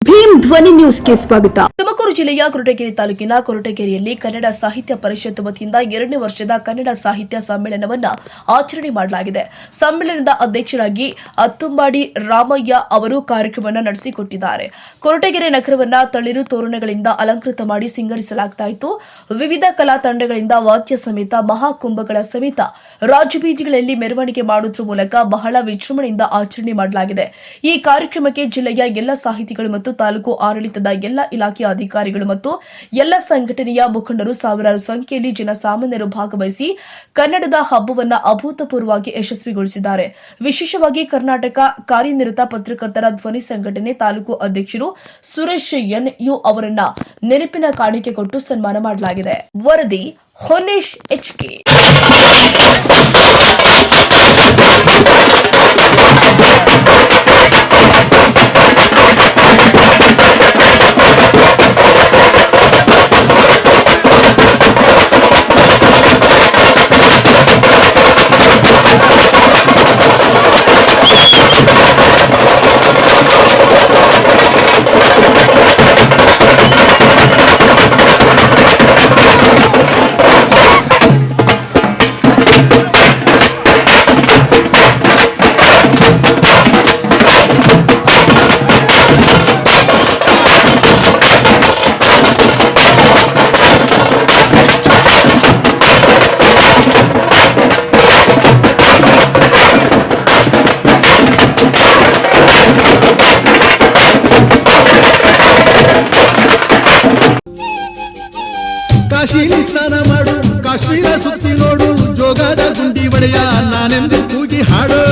ಭೀಮ್ ಧ್ವನಿ ನ್ಯೂಸ್ಗೆ ಸ್ವಾಗತ. ತುಮಕೂರು ಜಿಲ್ಲೆಯ ಕೊರಟಗೆರೆ ತಾಲೂಕಿನ ಕೊರಟಗೆರೆಯಲ್ಲಿ ಕನ್ನಡ ಸಾಹಿತ್ಯ ಪರಿಷತ್ ವತಿಯಿಂದ 2ನೇ ವರ್ಷದ ಕನ್ನಡ ಸಾಹಿತ್ಯ ಸಮ್ಮೇಳನವನ್ನು ಆಚರಣೆ ಮಾಡಲಾಗಿದೆ. ಸಮ್ಮೇಳನದ ಅಧ್ಯಕ್ಷರಾಗಿ ಅತ್ತುಂಬಾಡಿ ರಾಮಯ್ಯ ಅವರು ಕಾರ್ಯಕ್ರಮವನ್ನು ನಡೆಸಿಕೊಟ್ಟಿದ್ದಾರೆ. ಕೊರಟಗೆರೆ ನಗರವನ್ನ ತಳಿರು ತೋರಣಗಳಿಂದ ಅಲಂಕೃತ ಮಾಡಿ ಸಿಂಗರಿಸಲಾಗುತ್ತಿತ್ತು. ವಿವಿಧ ಕಲಾ ತಂಡಗಳಿಂದ ವಾದ್ಯ ಸಮೇತ ಮಹಾಕುಂಭಗಳ ಸಮೇತ ರಾಜಬೀದಿಗಳಲ್ಲಿ ಮೆರವಣಿಗೆ ಮಾಡುವುದರ ಮೂಲಕ ಬಹಳ ವಿಜೃಂಭಣೆಯಿಂದ ಆಚರಣೆ ಮಾಡಲಾಗಿದೆ. ಈ ಕಾರ್ಯಕ್ರಮಕ್ಕೆ ಜಿಲ್ಲೆಯ ಎಲ್ಲ ಸಾಹಿತಿಗಳು ಮತ್ತು ತಾಲೂಕು ಆಡಳಿತದ ಎಲ್ಲ ಇಲಾಖೆಯ ಅಧಿಕಾರಿಗಳು ಮತ್ತು ಎಲ್ಲ ಸಂಘಟನೆಯ ಮುಖಂಡರು ಸಾವಿರಾರು ಸಂಖ್ಯೆಯಲ್ಲಿ ಜನಸಾಮಾನ್ಯರು ಭಾಗವಹಿಸಿ ಕನ್ನಡದ ಹಬ್ಬವನ್ನು ಅಭೂತಪೂರ್ವವಾಗಿ ಯಶಸ್ವಿಗೊಳಿಸಿದ್ದಾರೆ. ವಿಶೇಷವಾಗಿ ಕರ್ನಾಟಕ ಕಾರ್ಯನಿರತ ಪತ್ರಕರ್ತರ ಧ್ವನಿ ಸಂಘಟನೆ ತಾಲೂಕು ಅಧ್ಯಕ್ಷರು ಸುರೇಶ್ ಎನ್.ಯು ಅವರನ್ನ ನೆನಪಿನ ಕಾಣಿಕೆ ಕೊಟ್ಟು ಸನ್ಮಾನ ಮಾಡಲಾಗಿದೆ. ವರದಿ ಹೊನ್ನೇಶ್ ಎಚ್.ಕೆ. ಕಾಶಿಲಿ ಸ್ನಾನ ಮಾಡು, ಕಾಶ್ಮೀರ ಸುತ್ತಿ ನೋಡು, ಜೋಗದ ಗುಂಡಿ ಒಡೆಯ ನಾನೆಂದು ಕೂಗಿ ಹಾಡು.